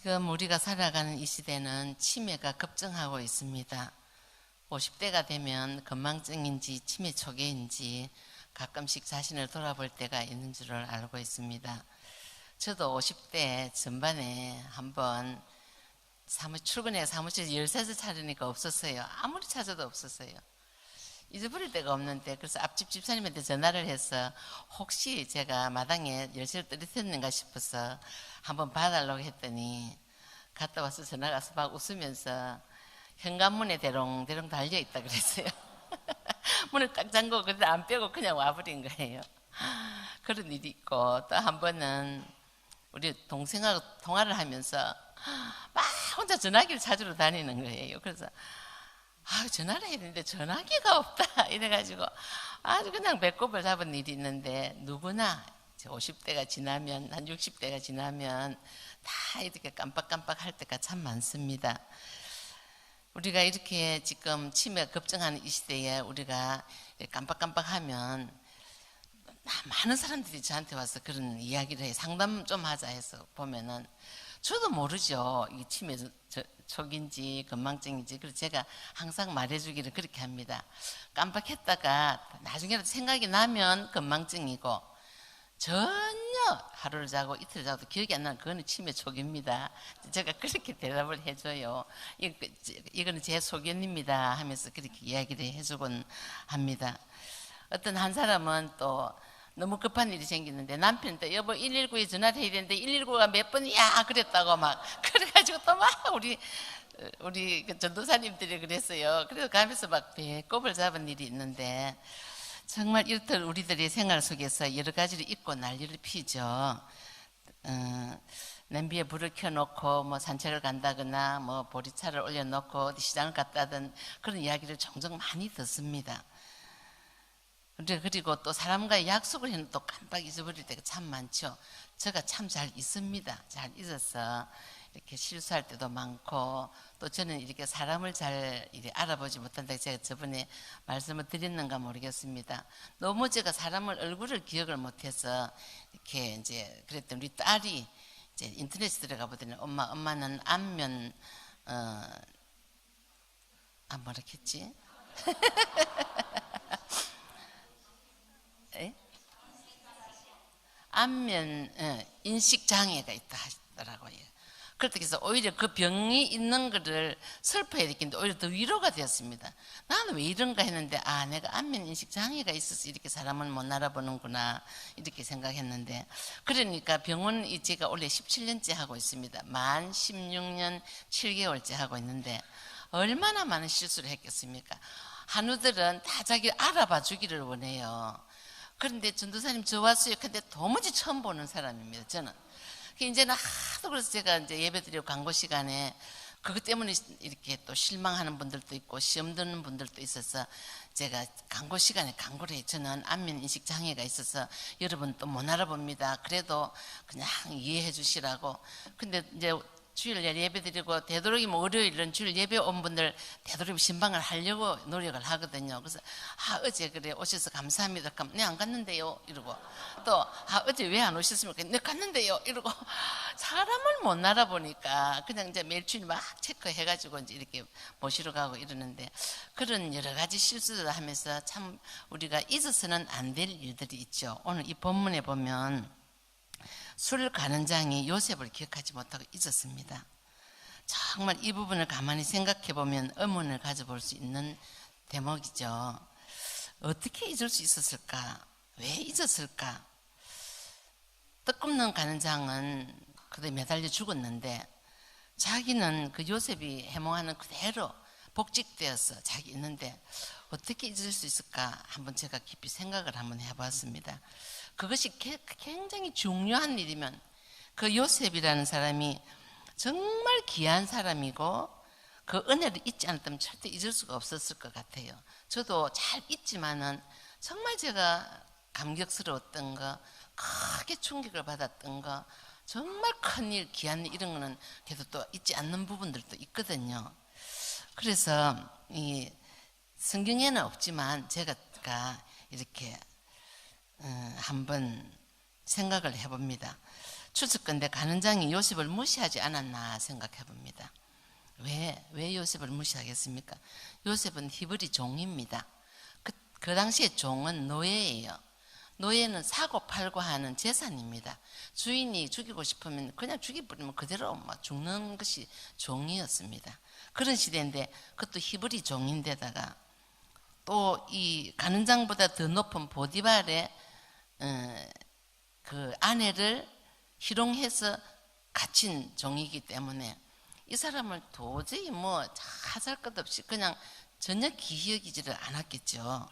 지금 우리가 살아가는 이 시대는 치매가 급증하고 있습니다. 50대가 되면 건망증인지 치매 초기인지 가끔씩 자신을 돌아볼 때가 있는 줄을 알고 있습니다. 저도 50대 전반에 한번 출근해 사무실에서 열쇠를 찾으니까 없었어요. 아무리 찾아도 없었어요. 잊어버릴 데가 없는데, 그래서 앞집 집사님한테 전화를 해서 혹시 제가 마당에 열쇠를 떨어뜨렸는가 싶어서 한번 봐달라고 했더니 갔다 와서 전화가 와서 막 웃으면서 현관문에 대롱대롱 달려있다 그랬어요. 문을 딱 잠그고 그때 안 빼고 그냥 와버린 거예요. 그런 일이 있고, 또 한 번은 우리 동생하고 통화를 하면서 막 혼자 전화기를 찾으러 다니는 거예요. 그래서 전화를 해야 되는데 전화기가 없다 이래가지고 아주 그냥 배꼽을 잡은 일이 있는데, 누구나 50대가 지나면, 한 60대가 지나면 다 이렇게 깜빡깜빡 할 때가 참 많습니다. 우리가 이렇게 지금 치매가 급증하는 이 시대에 우리가 깜빡깜빡하면 많은 사람들이 저한테 와서 그런 이야기를 해요. 상담 좀 하자 해서 보면은 저도 모르죠. 이 치매 초기인지 건망증인지. 그래서 제가 항상 말해주기를 그렇게 합니다. 깜빡했다가 나중에라도 생각이 나면 건망증이고, 전혀 하루를 자고 이틀을 자고도 기억이 안 나면 그거는 치매 초기입니다. 제가 그렇게 대답을 해줘요. 이거는 제 소견입니다 하면서 그렇게 이야기를 해주곤 합니다. 어떤 한 사람은 또 너무 급한 일이 생기는데 남편도 여보 119에 전화를 해야 되는데 119가 몇 번이야 그랬다고 막 그래가지고 또 막 우리 전도사님들이 그랬어요. 그래서 가면서 막 배꼽을 잡은 일이 있는데, 정말 이렇듯 우리들의 생활 속에서 여러 가지를 잊고 난리를 피죠. 냄비에 불을 켜놓고 뭐 산책을 간다거나 뭐 보리차를 올려놓고 어디 시장을 갔다든 그런 이야기를 종종 많이 듣습니다. 그리고 또 사람과의 약속을 해놓고 또 깜빡 잊어버릴 때가 참 많죠. 제가 참 잘 잊습니다. 잘 잊어서 이렇게 실수할 때도 많고, 또 저는 이렇게 사람을 잘 알아보지 못한다. 제가 저번에 말씀을 드렸는가 모르겠습니다. 너무 제가 사람을 얼굴을 기억을 못해서 이렇게 이제 그랬더니 우리 딸이 이제 인터넷에 들어가 보더니 엄마는 안면 뭐라 했지? 안면 인식 장애가 있다 하더라고요. 그래서 오히려 그 병이 있는 거를 슬퍼해야 되겠는데 오히려 더 위로가 되었습니다. 나는 왜 이런가 했는데 내가 안면 인식 장애가 있어서 이렇게 사람을 못 알아보는구나 이렇게 생각했는데, 그러니까 병원 제가 원래 17년째 하고 있습니다. 만 16년 7개월째 하고 있는데 얼마나 많은 실수를 했겠습니까? 한우들은 다 자기를 알아봐 주기를 원해요. 그런데 전도사님 저와 수역한데 도무지 처음 보는 사람입니다. 저는 이제는 하도 그래서 제가 이제 예배드리고 광고 시간에 그것 때문에 이렇게 또 실망하는 분들도 있고 시험 드는 분들도 있어서 제가 광고 시간에 광고를 해요. 저는 안면 인식 장애가 있어서 여러분 또 못 알아봅니다. 그래도 그냥 이해해 주시라고. 근데 이제 주일 예배 드리고 되도록이면 월요일은 주일 예배 온 분들 되도록이면 신방을 하려고 노력을 하거든요. 그래서 어제 그래 오셔서 감사합니다. 그럼 네 안 갔는데요 이러고, 또 어제 왜 안 오셨습니까? 네 갔는데요 이러고. 사람을 못 알아보니까 그냥 이제 매일 주일 막 체크해가지고 이제 이렇게 모시러 가고 이러는데, 그런 여러 가지 실수를 하면서 참 우리가 잊어서는 안 될 일들이 있죠. 오늘 이 본문에 보면 술 가는장이 요셉을 기억하지 못하고 잊었습니다. 정말 이 부분을 가만히 생각해 보면 의문을 가져볼 수 있는 대목이죠. 어떻게 잊을 수 있었을까? 왜 잊었을까? 뜻없는 가는장은 그대 매달려 죽었는데 자기는 그 요셉이 해몽하는 그대로 복직되어서 자기 있는데 어떻게 잊을 수 있을까? 한번 제가 깊이 생각을 한번 해봤습니다. 그것이 굉장히 중요한 일이면 그 요셉이라는 사람이 정말 귀한 사람이고 그 은혜를 잊지 않았다면 절대 잊을 수가 없었을 것 같아요. 저도 잘 잊지만은 정말 제가 감격스러웠던 거, 크게 충격을 받았던 거, 정말 큰일, 귀한 일 이런 거는 그래도 또 잊지 않는 부분들도 있거든요. 그래서 이 성경에는 없지만 제가 이렇게 한번 생각을 해봅니다. 추측건데 가늠장이 요셉을 무시하지 않았나 생각해 봅니다. 왜 요셉을 무시하겠습니까? 요셉은 히브리 종입니다. 그 당시에 종은 노예예요. 노예는 사고 팔고 하는 재산입니다. 주인이 죽이고 싶으면 그냥 죽여버리면 그대로 막 죽는 것이 종이었습니다. 그런 시대인데 그것도 히브리 종인데다가 또 이 가늠장보다 더 높은 보디발의 그 아내를 희롱해서 갇힌 종이기 때문에 이 사람을 도저히 뭐 하잘 것 없이 그냥 전혀 기히 여기지를 않았겠죠.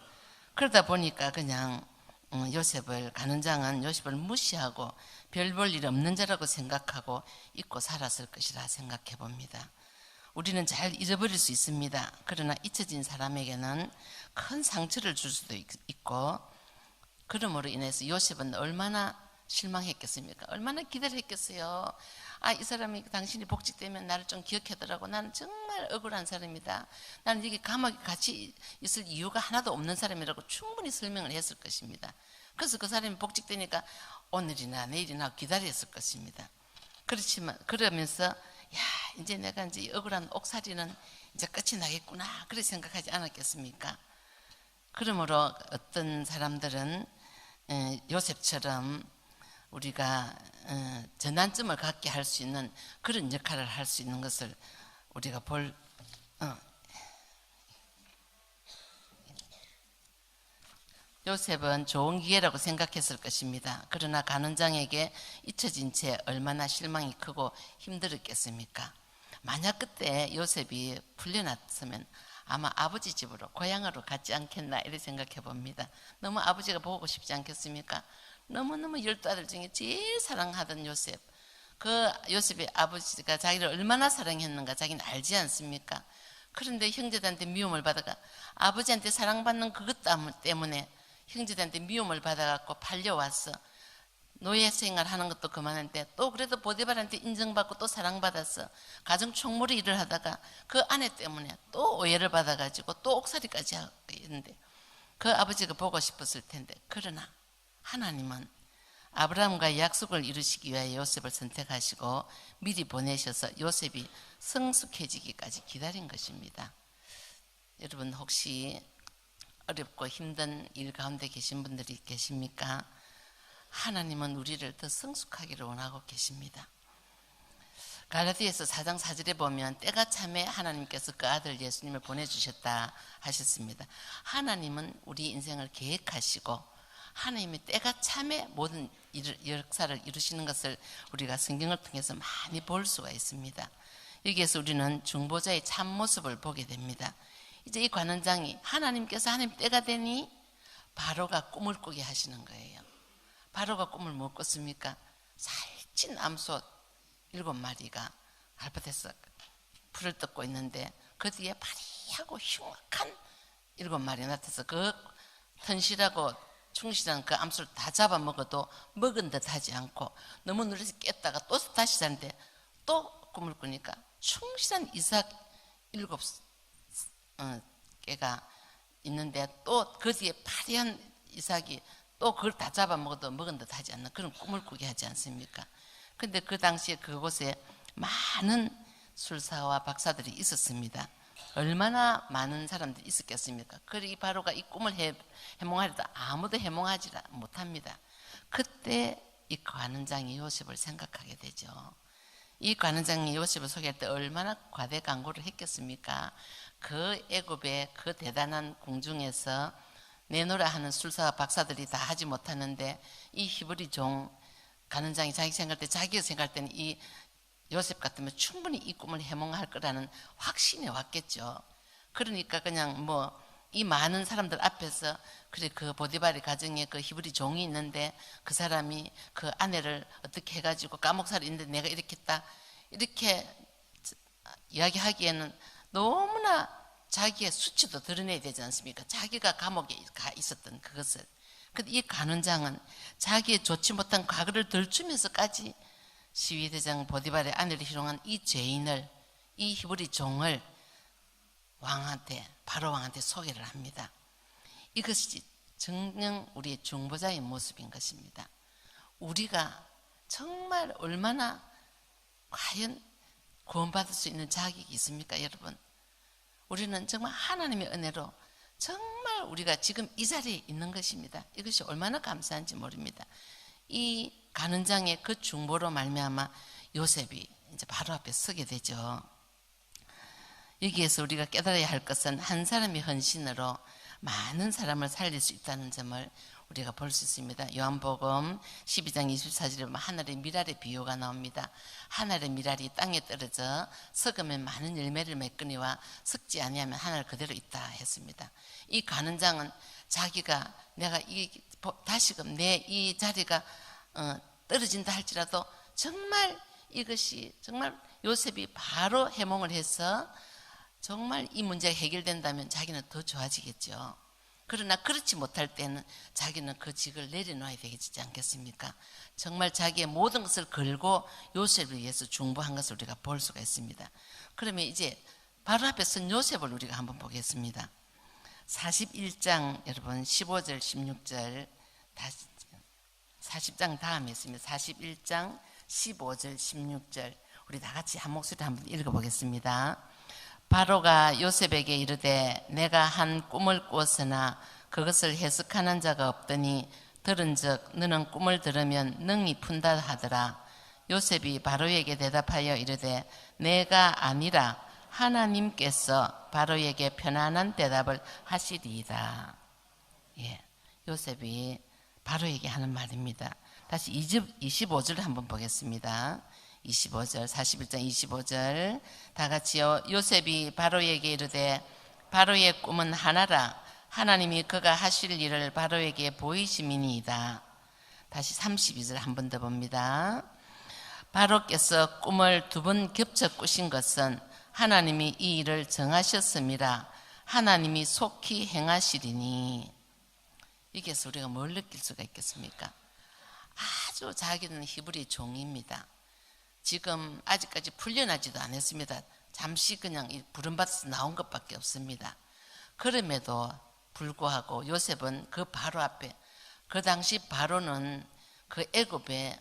그러다 보니까 그냥 요셉을 가늠장은 요셉을 무시하고 별 볼 일 없는 자라고 생각하고 잊고 살았을 것이라 생각해 봅니다. 우리는 잘 잊어버릴 수 있습니다. 그러나 잊혀진 사람에게는 큰 상처를 줄 수도 있고 그러므로 인해서 요셉은 얼마나 실망했겠습니까? 얼마나 기대를 했겠어요. 아, 이 사람이 당신이 복직되면 나를 좀 기억하더라고. 나는 정말 억울한 사람이다. 나는 여기 감옥에 같이 있을 이유가 하나도 없는 사람이라고 충분히 설명을 했을 것입니다. 그래서 그 사람이 복직되니까 오늘이나 내일이나 기다렸을 것입니다. 그렇지만 그러면서 야, 이제 내가 이제 억울한 옥살이는 이제 끝이 나겠구나. 그렇게 생각하지 않았겠습니까? 그러므로 어떤 사람들은 요셉처럼 우리가 전환점을 갖게 할 수 있는 그런 역할을 할 수 있는 것을 우리가 요셉은 좋은 기회라고 생각했을 것입니다. 그러나 가늠장에게 잊혀진 채 얼마나 실망이 크고 힘들었겠습니까? 만약 그때 요셉이 풀려났으면 아마 아버지 집으로 고향으로 갔지 않겠나 이렇게 생각해 봅니다. 너무 아버지가 보고 싶지 않겠습니까? 너무너무 12아들 중에 제일 사랑하던 요셉. 그 요셉의 아버지가 자기를 얼마나 사랑했는가 자기는 알지 않습니까? 그런데 형제들한테 미움을 받아가 아버지한테 사랑받는 그것 때문에 형제들한테 미움을 받아갖고 팔려왔어. 노예 생활하는 것도 그만한데 또 그래도 보디발한테 인정받고 또 사랑받았어. 가정 총무로 일을 하다가 그 아내 때문에 또 오해를 받아가지고 또 옥살이까지 했는데 그 아버지가 보고 싶었을 텐데 그러나 하나님은 아브라함과 약속을 이루시기 위하여 요셉을 선택하시고 미리 보내셔서 요셉이 성숙해지기까지 기다린 것입니다. 여러분 혹시 어렵고 힘든 일 가운데 계신 분들이 계십니까? 하나님은 우리를 더 성숙하기를 원하고 계십니다. 갈라디아서 4장 4절에 보면 때가 참에 하나님께서 그 아들 예수님을 보내주셨다 하셨습니다. 하나님은 우리 인생을 계획하시고 하나님의 때가 참에 모든 역사를 이루시는 것을 우리가 성경을 통해서 많이 볼 수가 있습니다. 여기에서 우리는 중보자의 참모습을 보게 됩니다. 이제 이 관원장이 하나님께서 하나님 때가 되니 바로가 꿈을 꾸게 하시는 거예요. 바로가 꿈을 못 꿨습니까? 살찐 암소 7마리가 갈밭에서 풀을 뜯고 있는데 그 뒤에 파리하고 흉악한 7마리가 나타나서 그 튼실하고 충실한 그 암소를 다 잡아먹어도 먹은 듯 하지 않고 너무 놀라서 깼다가 또 다시 자는데 또 꿈을 꾸니까 충실한 이삭 7개가 있는데 또 그 뒤에 파리한 이삭이 또 그걸 다 잡아먹어도 먹은 듯 하지 않는 그런 꿈을 꾸게 하지 않습니까? 근데 그 당시에 그곳에 많은 술사와 박사들이 있었습니다. 얼마나 많은 사람들이 있었겠습니까? 그리고 이 바로가 이 꿈을 해몽하려다 아무도 해몽하지 못합니다. 그때 이 관원장이 요셉을 생각하게 되죠. 이 관원장이 요셉을 소개할 때 얼마나 과대광고를 했겠습니까? 그 애굽의 그 대단한 궁중에서 내노라 하는 술사와 박사들이 다 하지 못하는데 이 히브리 종 관원장이 자기 생각할 때 자기가 생각할 때는 이 요셉 같으면 충분히 이 꿈을 해몽할 거라는 확신이 왔겠죠. 그러니까 그냥 뭐 이 많은 사람들 앞에서 그래 그 보디발의 가정에 그 히브리 종이 있는데 그 사람이 그 아내를 어떻게 해가지고 감옥살이 있는데 내가 이렇게 했다 이렇게 이야기하기에는 너무나 자기의 수치도 드러내야 되지 않습니까? 자기가 감옥에 가 있었던 그것을. 근데 이 관원장은 자기의 좋지 못한 과거를 덜주면서까지 시위대장 보디발의 아내를 희롱한 이 죄인을 이 히브리 종을 바로 왕한테 소개를 합니다. 이것이 정녕 우리의 중보자의 모습인 것입니다. 우리가 정말 얼마나 과연 구원받을 수 있는 자격이 있습니까, 여러분? 우리는 정말 하나님의 은혜로 정말 우리가 지금 이 자리에 있는 것입니다. 이것이 얼마나 감사한지 모릅니다. 이 가는 장의 그 중보로 말미암아 요셉이 이제 바로 앞에 서게 되죠. 여기에서 우리가 깨달아야 할 것은 한 사람의 헌신으로 많은 사람을 살릴 수 있다는 점을 우리가 볼 수 있습니다. 요한복음 12장 24절에 보면 하늘의 미랄의 비유가 나옵니다. 하늘의 미랄이 땅에 떨어져 썩으면 많은 열매를 맺거니와 썩지 아니하면 하늘 그대로 있다 했습니다. 이 가는 장은 자기가 내가 다시금 내 이 자리가 떨어진다 할지라도 정말 이것이 정말 요셉이 바로 해몽을 해서 정말 이 문제가 해결된다면 자기는 더 좋아지겠죠. 그러나 그렇지 못할 때는 자기는 그 직을 내려놔야 되지 않겠습니까? 정말 자기의 모든 것을 걸고 요셉을 위해서 중보한 것을 우리가 볼 수가 있습니다. 그러면 이제 바로 앞에 선 요셉을 우리가 한번 보겠습니다. 41장 여러분 15절 16절 40장 다음에 있습니다. 41장 15절 16절 우리 다 같이 한 목소리 한번 읽어보겠습니다. 바로가 요셉에게 이르되 내가 한 꿈을 꾸었으나 그것을 해석하는 자가 없더니 들은즉 너는 꿈을 들으면 능히 푼다 하더라. 요셉이 바로에게 대답하여 이르되 내가 아니라 하나님께서 바로에게 편안한 대답을 하시리이다. 예, 요셉이 바로에게 하는 말입니다. 다시 25절 한번 보겠습니다. 25절 41장 25절 다 같이요. 요셉이 바로에게 이르되 바로의 꿈은 하나라. 하나님이 그가 하실 일을 바로에게 보이심이니이다. 다시 32절 한 번 더 봅니다. 바로께서 꿈을 2번 겹쳐 꾸신 것은 하나님이 이 일을 정하셨음이라. 하나님이 속히 행하시리니. 여기에서 우리가 뭘 느낄 수가 있겠습니까? 아주 자기는 히브리 종입니다. 지금 아직까지 풀려나지도 않았습니다. 잠시 그냥 부름받아서 나온 것밖에 없습니다. 그럼에도 불구하고 요셉은 그 바로 앞에, 그 당시 바로는 그 애굽의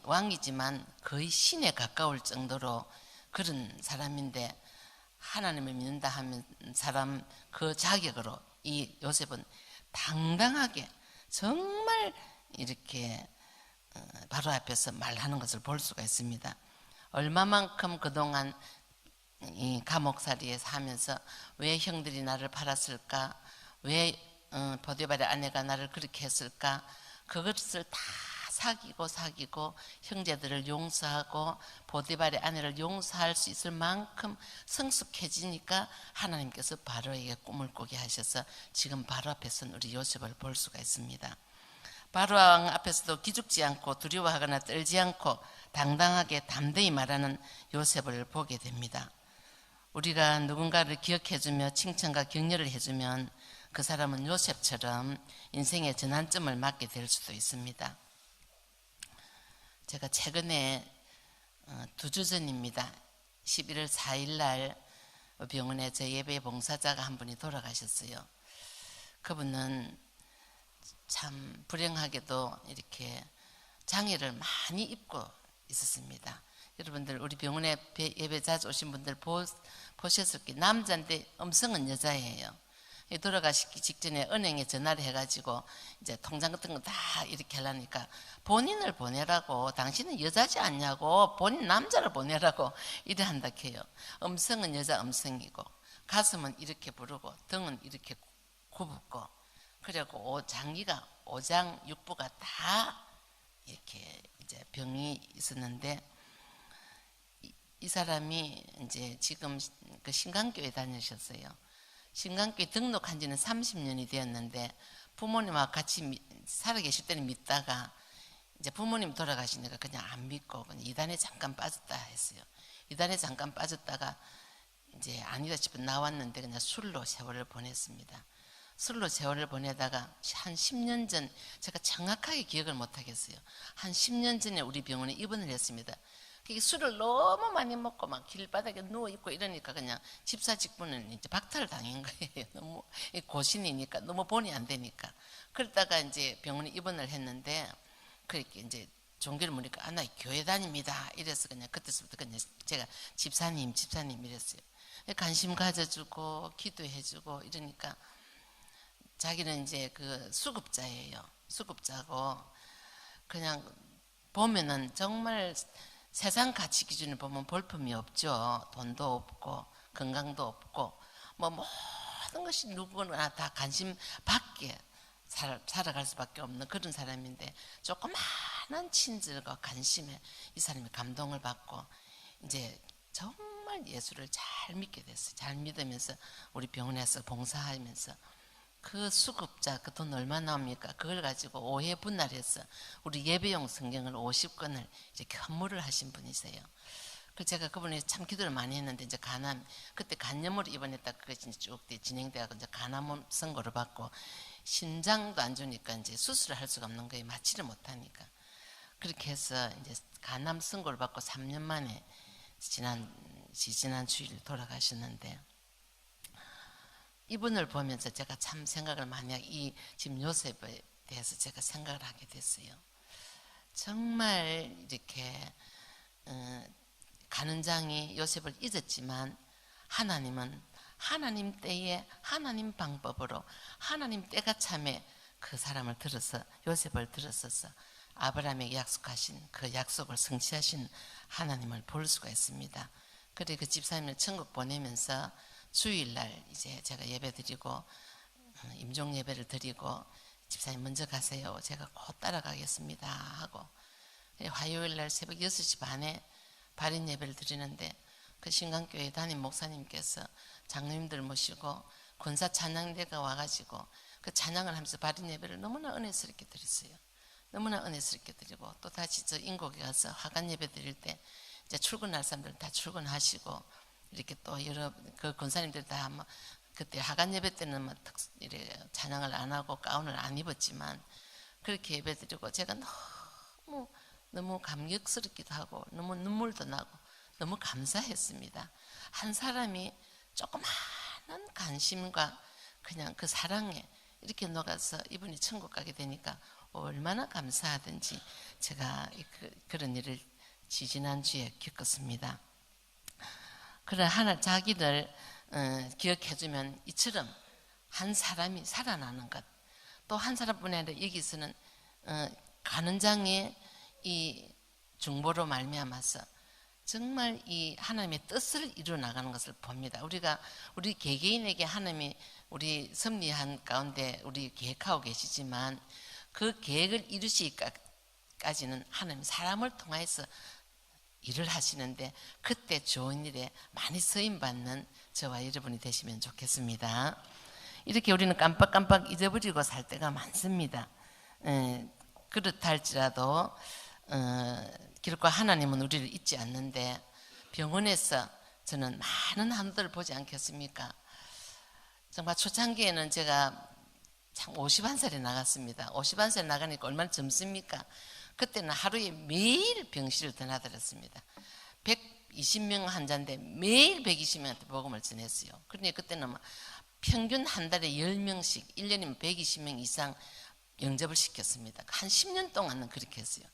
왕이지만 거의 신에 가까울 정도로 그런 사람인데 하나님을 믿는다 하면 사람 그 자격으로 이 요셉은 당당하게 정말 이렇게 바로 앞에서 말하는 것을 볼 수가 있습니다. 얼마만큼 그동안 이 감옥살이에 사면서 왜 형들이 나를 팔았을까? 왜 보디발의 아내가 나를 그렇게 했을까? 그것을 다 사귀고 형제들을 용서하고 보디발의 아내를 용서할 수 있을 만큼 성숙해지니까 하나님께서 바로에게 꿈을 꾸게 하셔서 지금 바로 앞에 선 우리 요셉을 볼 수가 있습니다. 바로 왕 앞에서도 기죽지 않고 두려워하거나 떨지 않고 당당하게 담대히 말하는 요셉을 보게 됩니다. 우리가 누군가를 기억해주며 칭찬과 격려를 해주면 그 사람은 요셉처럼 인생의 전환점을 맞게 될 수도 있습니다. 제가 최근에 2주 전입니다. 11월 4일 날 병원에 제 예배 봉사자가 한 분이 돌아가셨어요. 그분은 참 불행하게도 이렇게 장애를 많이 입고 있었습니다. 여러분들 우리 병원에 예배 자주 오신 분들 보셨을 게 남자인데 음성은 여자예요. 돌아가시기 직전에 은행에 전화를 해가지고 이제 통장 같은 거 다 이렇게 하려니까 본인을 보내라고, 당신은 여자지 않냐고, 본인 남자를 보내라고 이래 한다 해요. 음성은 여자 음성이고 가슴은 이렇게 부르고 등은 이렇게 굽고 그리고 장기가 5장 6부가 다 이렇게 이제 병이 있었는데 이 사람이 이제 지금 그 신강교회 다니셨어요. 신강교회 등록한 지는 30년이 되었는데 부모님하고 같이 살아계실 때는 믿다가 이제 부모님 돌아가시니까 그냥 안 믿고 그냥 이단에 잠깐 빠졌다 했어요. 이단에 잠깐 빠졌다가 이제 아니다 싶어 나왔는데 그냥 술로 세월을 보냈습니다. 술로 세월을 보내다가 한 10년 전, 제가 정확하게 기억을 못 하겠어요. 한 10년 전에 우리 병원에 입원을 했습니다. 술을 너무 많이 먹고 막 길바닥에 누워있고 이러니까 그냥 집사 직분은 이제 박탈을 당한 거예요. 너무 고신이니까 너무 본이 안 되니까. 그러다가 이제 병원에 입원을 했는데 그렇게 이제 종교를 보니까 나 교회 다닙니다. 이래서 그냥 그때부터 그냥 제가 집사님 이랬어요. 관심 가져주고 기도해주고 이러니까 자기는 이제 그 수급자예요. 수급자고 그냥 보면은 정말 세상 가치 기준을 보면 볼품이 없죠. 돈도 없고 건강도 없고 뭐 모든 것이 누구나 다 관심 받게 살아갈 수밖에 없는 그런 사람인데 조그마한 친절과 관심에 이 사람이 감동을 받고 이제 정말 예수를 잘 믿게 됐어요. 잘 믿으면서 우리 병원에서 봉사하면서 그 수급자 그 돈 얼마 나옵니까? 그걸 가지고 오해 분할해서 우리 예배용 성경을 50권을 이렇게 헌물을 하신 분이세요. 그 제가 그분이 참 기도를 많이 했는데 이제 그때 간염으로 입원했다 그게 쭉 진행돼가고 이제 간암 선고를 받고 심장도 안 좋으니까 이제 수술을 할 수가 없는 거예요. 마취를 못 하니까. 그렇게 해서 이제 간암 선고를 받고 3년 만에 지난 주일 돌아가셨는데 이분을 보면서 제가 참 생각을 많이 하고 이 지금 요셉에 대해서 제가 생각을 하게 됐어요. 정말 이렇게 가는 장이 요셉을 잊었지만 하나님은 하나님 때에 하나님 방법으로 하나님 때가 참에 그 사람을 들어서 요셉을 들어서서 아브라함에게 약속하신 그 약속을 성취하신 하나님을 볼 수가 있습니다. 그래 그 집사님을 천국 보내면서 주일날 이제 제가 예배 드리고 임종 예배를 드리고 집사님 먼저 가세요. 제가 곧 따라가겠습니다 하고 화요일날 새벽 6시 반에 발인 예배를 드리는데 그 신강교회 담임 목사님께서 장로님들 모시고 권사 찬양대가 와가지고 그 찬양을 하면서 발인 예배를 너무나 은혜스럽게 드렸어요. 너무나 은혜스럽게 드리고 또 다시 저 인곡에 가서 화관 예배 드릴 때 이제 출근할 사람들 다 출근하시고 이렇게 또 여러 그 권사님들 다 그때 하간 예배 때는 이래 찬양을 안 하고 가운을 안 입었지만 그렇게 예배 드리고 제가 너무 감격스럽기도 하고 너무 눈물도 나고 너무 감사했습니다. 한 사람이 조그마한 관심과 그냥 그 사랑에 이렇게 녹아서 이분이 천국 가게 되니까 얼마나 감사하든지 제가 그런 일을 지지난주에 겪었습니다. 그래 하나 자기를 기억해주면 이처럼 한 사람이 살아나는 것 또 한 사람뿐만 아니라 여기서는 가는 장의 이 중보로 말미암아서 정말 이 하나님의 뜻을 이루어 나가는 것을 봅니다. 우리 개개인에게 하나님이 우리 섭리한 가운데 우리 계획하고 계시지만 그 계획을 이루시기까지는 하나님 사람을 통해서 일을 하시는데 그때 좋은 일에 많이 쓰임받는 저와 여러분이 되시면 좋겠습니다. 이렇게 우리는 깜빡깜빡 잊어버리고 살 때가 많습니다. 그렇다 할지라도 결코 하나님은 우리를 잊지 않는데 병원에서 저는 많은 한도를 보지 않겠습니까? 정말 초창기에는 제가 참 51살에 나갔습니다. 51살에 나가니까 얼마나 젊습니까? 그때는 하루에 매일 병실을 드나들었습니다. 120명 환자인데 매일 120명한테 복음을 전했어요. 그러니까 그때는 평균 한 달에 10명씩 1년이면 120명 이상 영접을 시켰습니다. 한 10년 동안은 그렇게 했어요.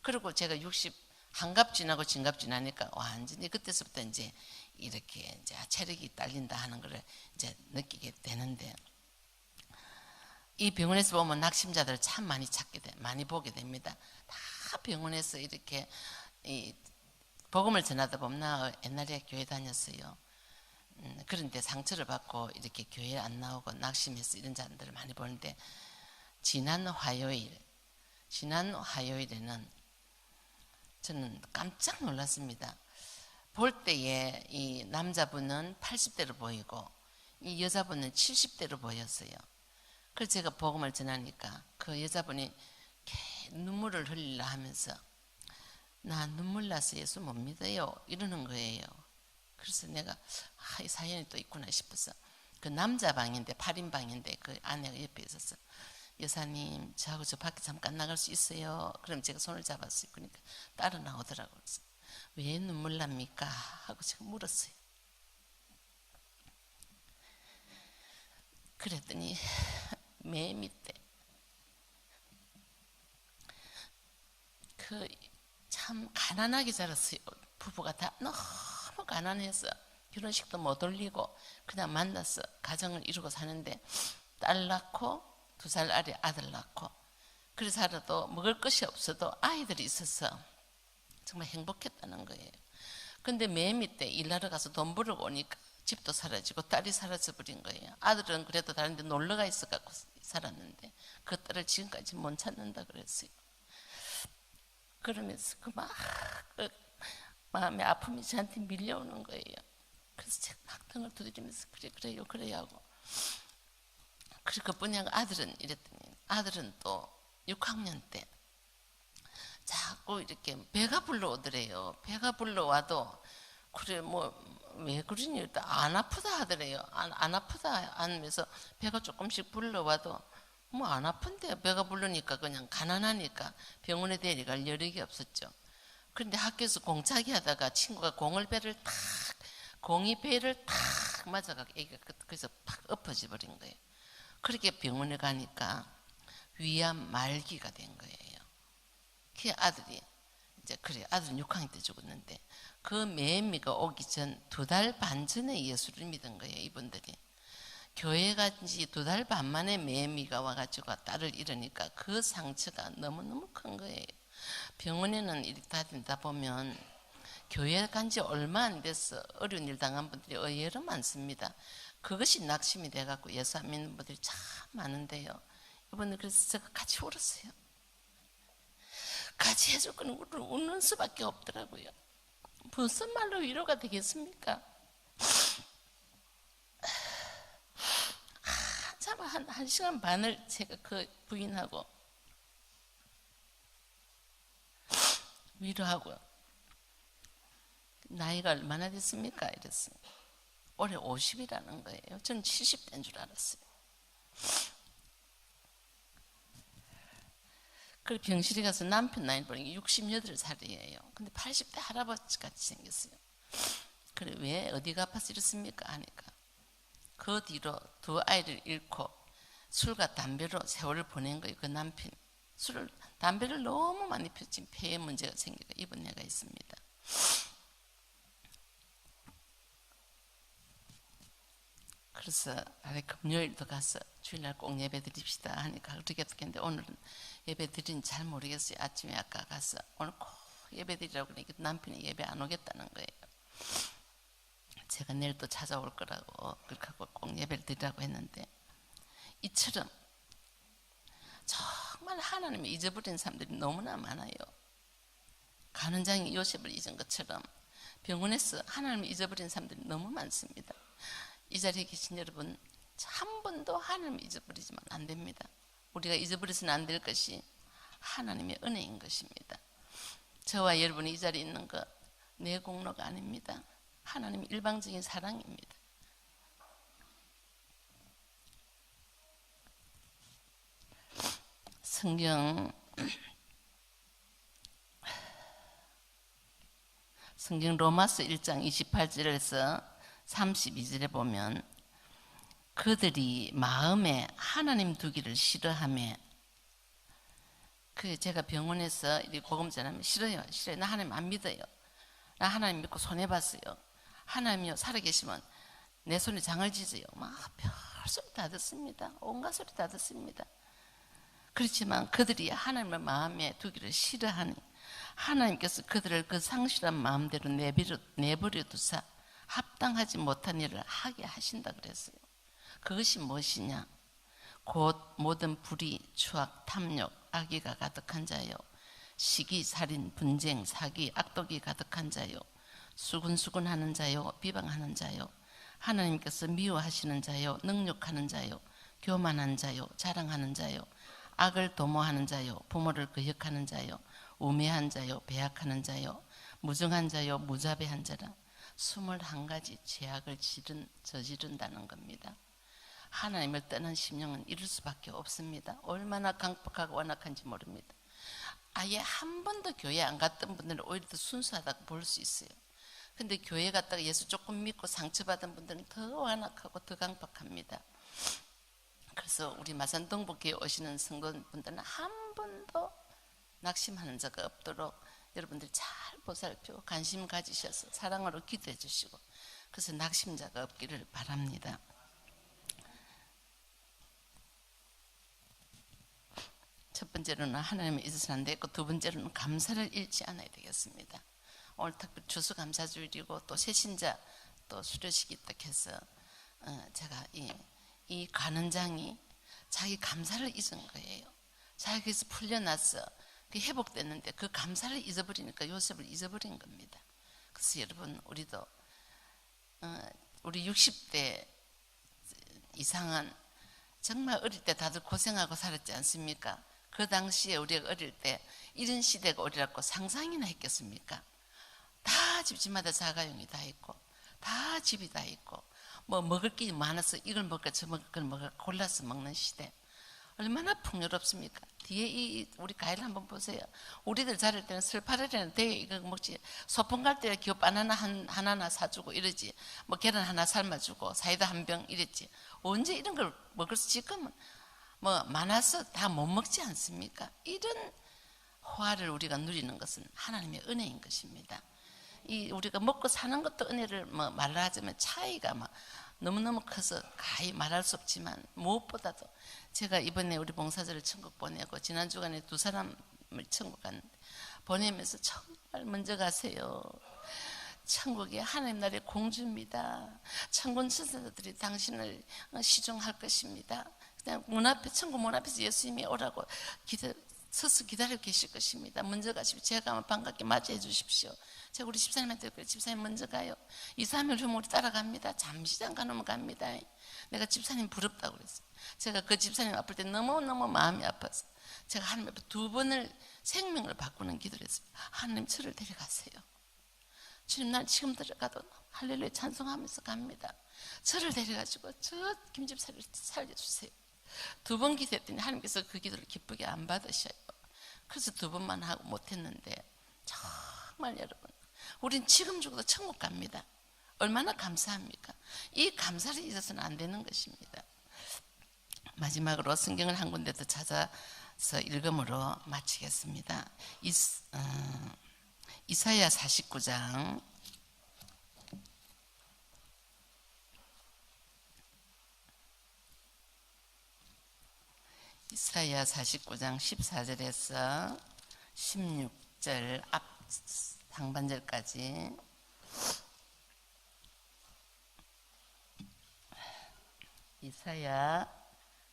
그리고 제가 60 한갑 지나고 진갑 지나니까 완전히 그때서부터 이제 이렇게 이제 체력이 딸린다 하는 걸 이제 느끼게 되는데 이 병원에서 보면 낙심자들을 참 많이 보게 됩니다. 다 병원에서 이렇게 복음을 전하다 보면 나 옛날에 교회 다녔어요. 그런데 상처를 받고 이렇게 교회에 안 나오고 낙심해서 이런 사람들을 많이 보는데 지난 화요일에는 저는 깜짝 놀랐습니다. 볼 때에 이 남자분은 80대로 보이고 이 여자분은 70대로 보였어요. 그래서 제가 복음을 전하니까 그 여자분이 눈물을 흘리려 하면서 나 눈물 나서 예수 못 믿어요 이러는 거예요. 그래서 내가 이 사연이 또 있구나 싶어서 그 남자 방인데 8인 방인데 그 아내가 옆에 있었어. 여사님 저하고 저 밖에 잠깐 나갈 수 있어요? 그럼 제가 손을 잡았어요. 그러니까 따라 나오더라고요. 그래서 왜 눈물 납니까? 하고 제가 물었어요. 그랬더니 맨 밑에 참 가난하게 자랐어요. 부부가 다 너무 가난해서 결혼식도 못 올리고 그냥 만나서 가정을 이루고 사는데 딸 낳고 2살 아래 아들 낳고 그래 살아도 먹을 것이 없어도 아이들이 있어서 정말 행복했다는 거예요. 근데 매미 때 일하러 가서 돈 벌어 오니까 집도 사라지고 딸이 사라져 버린 거예요. 아들은 그래도 다른 데 놀러가 있어 갖고 살았는데 그 딸을 지금까지 못 찾는다 그랬어요. 그러면서 그 마음의 아픔이 저한테 밀려오는 거예요. 그래서 제가 막 등을 두드리면서 그래요 하고. 그리고 그뿐이 아니고 아들은 이랬더니 아들은 또 6학년 때 자꾸 이렇게 배가 불러오더래요. 배가 불러와도 그래 왜 그러니 안 아프다 하더래요. 안 아프다 하면서 배가 조금씩 불러와도 안 아픈데 배가 부르니까 그냥 가난하니까 병원에 데려갈 여력이 없었죠. 그런데 학교에서 공차기 하다가 친구가 공이 배를 탁 맞아가지고 애기가 그래서 팍 엎어져 버린 거예요. 그렇게 병원에 가니까 위암 말기가 된 거예요. 그 아들이 아들은 6학년 때 죽었는데 그 매미가 오기 전 2달 반 전에 예수를 믿은 거예요. 이분들이 교회 간 지 2달 반 만에 매미가 와가지고 딸을 잃으니까 그 상처가 너무너무 큰 거예요. 병원에는 이렇게 다니다 보면 교회 간 지 얼마 안 돼서 어려운 일 당한 분들이 의외로 많습니다. 그것이 낙심이 돼갖고 예수 안 믿는 분들이 참 많은데요. 이번에 그래서 제가 같이 울었어요. 같이 해줄 건 웃는 수밖에 없더라고요. 무슨 말로 위로가 되겠습니까? 참 한 시간 반을 제가 그 부인하고 위로하고 나이가 얼마나 됐습니까? 이랬어요. 올해 50이라는 거예요. 저는 70대인 줄 알았어요. 그리고 병실에 가서 남편 나이 보니까 68살이에요. 근데 80대 할아버지 같이 생겼어요. 그래 왜 어디가 아파서 이렇습니까? 하니까 그 뒤로 2 아이를 잃고 술과 담배로 세월을 보낸 거예요. 그 남편이 담배를 너무 많이 피우면 폐에 문제가 생기고 입은 애가 있습니다. 그래서 금요일도 가서 주일날 꼭 예배 드립시다 하니까 그렇게 했는데 오늘은 예배 드린지 잘 모르겠어요. 아침에 아까 가서 오늘 꼭 예배 드리라고 그러니까 남편이 예배 안 오겠다는 거예요. 제가 내일 또 찾아올 거라고 그렇게 하고 꼭 예배를 드리라고 했는데 이처럼 정말 하나님을 잊어버린 사람들이 너무나 많아요. 간원장이 요셉을 잊은 것처럼 병원에서 하나님을 잊어버린 사람들이 너무 많습니다. 이 자리에 계신 여러분 한 번도 하나님을 잊어버리지만 안 됩니다. 우리가 잊어버려서는 안 될 것이 하나님의 은혜인 것입니다. 저와 여러분이 이 자리에 있는 것 내 공로가 아닙니다. 하나님의 일방적인 사랑입니다. 성경 로마서 1장 28절에서 32절에 보면 그들이 마음에 하나님 두기를 싫어하며 제가 병원에서 복음 전하면 싫어요. 나 하나님 안 믿어요. 나 하나님 믿고 손해봤어요. 하나님이요 살아계시면 내 손에 장을 찢어요. 막 별소리 다 듣습니다. 온갖 소리 다 듣습니다. 그렇지만 그들이 하나님의 마음에 두기를 싫어하니 하나님께서 그들을 그 상실한 마음대로 내버려 두사 합당하지 못한 일을 하게 하신다 그랬어요. 그것이 무엇이냐? 곧 모든 불의, 추악, 탐욕, 악의가 가득한 자요, 시기, 살인, 분쟁, 사기, 악독이 가득한 자요, 수군수군하는 자요, 비방하는 자요, 하나님께서 미워하시는 자요, 능욕하는 자요, 교만한 자요, 자랑하는 자요, 악을 도모하는 자요, 부모를 거역하는 자요, 우매한 자요, 배약하는 자요, 무정한 자요, 무자비한 자라 21가지 죄악을 저지른다는 겁니다. 하나님을 떠난 심령은 이럴 수밖에 없습니다. 얼마나 강팍하고 완악한지 모릅니다. 아예 한 번도 교회 안 갔던 분들은 오히려 더 순수하다고 볼 수 있어요. 근데 교회 갔다가 예수 조금 믿고 상처받은 분들은 더 완악하고 더 강팍합니다. 그래서 우리 마산동북교회 오시는 성도분들은 한 번도 낙심하는 자가 없도록 여러분들 잘 보살피고 관심 가지셔서 사랑으로 기도해 주시고, 그래서 낙심자가 없기를 바랍니다. 첫 번째로는 하나님의 있어서는 안 되겠고, 두 번째로는 감사를 잃지 않아야 되겠습니다. 오늘 특별 추수감사주일이고 또 새신자 또 수료식이 있다 해서 제가 이 간원장이 자기 감사를 잊은 거예요. 자기에서 풀려났어. 그 회복됐는데 그 감사를 잊어버리니까 요셉을 잊어버린 겁니다. 그래서 여러분, 우리도 우리 60대 이상은 정말 어릴 때 다들 고생하고 살았지 않습니까? 그 당시에 우리가 어릴 때 이런 시대가 오리라고 상상이나 했겠습니까? 다 집집마다 자가용이 다 있고 다 집이 다 있고 뭐 먹을 게 많아서 이걸 먹을까 저 먹을 걸 먹을까 골라서 먹는 시대, 얼마나 풍요롭습니까? 뒤에 우리 과일 한번 보세요. 우리들 자랄 때는 설파래라는 대에 이거 먹지, 소풍 갈 때 기업 바나나 하나나 사주고 이러지, 뭐 계란 하나 삶아주고 사이다 한 병 이랬지. 언제 이런 걸 먹을 수, 지금은 뭐 많아서 다 못 먹지 않습니까? 이런 호화를 우리가 누리는 것은 하나님의 은혜인 것입니다. 우리가 먹고 사는 것도 은혜를 뭐 말을 하자면 차이가 막 너무너무 커서 가히 말할 수 없지만, 무엇보다도 제가 이번에 우리 봉사자를 천국 보내고 지난 주간에 두 사람을 천국 갔는데 보내면서 정말 먼저 가세요. 천국이 하나님 나라의 공주입니다. 천군 천사들이 당신을 시종할 것입니다. 그냥 천국 문 앞에서 예수님이 오라고 서서 기다리고 계실 것입니다. 먼저 가십시오. 제가 가면 반갑게 맞이해 주십시오. 제가 우리 집사님한테 그래요. 집사님 먼저 가요. 2, 3일 후면 우리 따라갑니다. 잠시 잠깐 오면 갑니다. 내가 집사님 부럽다고 그랬어요. 제가 그 집사님 아플 때 너무너무 마음이 아파서 제가 하나님 앞에 2번을 생명을 바꾸는 기도를 했어요. 하나님, 저를 데려가세요. 주님, 난 지금 들어가도 할렐루야 찬송하면서 갑니다. 저를 데려가지고 저 김집사를 살려주세요. 2번 기도했더니 하나님께서 그 기도를 기쁘게 안 받으셔요. 그래서 2번만 하고 못했는데, 정말 여러분, 우린 지금 죽어도 천국 갑니다. 얼마나 감사합니까? 이 감사를 잊어서는 안 되는 것입니다. 마지막으로 성경을 한 군데 더 찾아서 읽음으로 마치겠습니다. 이사야 49장 이사야 49장 14절에서 16절 앞 상반절까지 이사야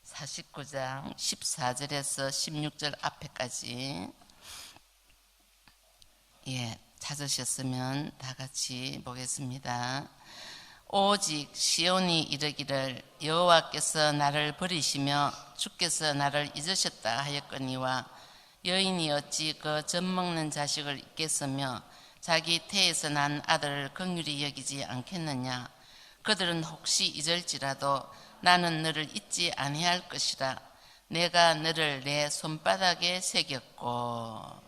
49장 14절에서 16절 앞에까지 찾으셨으면 다 같이 보겠습니다. 오직 시온이 이르기를 여호와께서 나를 버리시며 주께서 나를 잊으셨다 하였거니와 여인이 어찌 그 젖먹는 자식을 잊겠으며 자기 태에서 난 아들을 긍휼히 여기지 않겠느냐. 그들은 혹시 잊을지라도 나는 너를 잊지 아니할 것이라. 내가 너를 내 손바닥에 새겼고.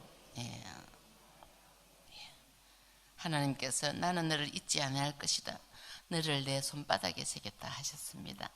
하나님께서 나는 너를 잊지 아니할 것이다, 너를 내 손바닥에 새겼다 하셨습니다.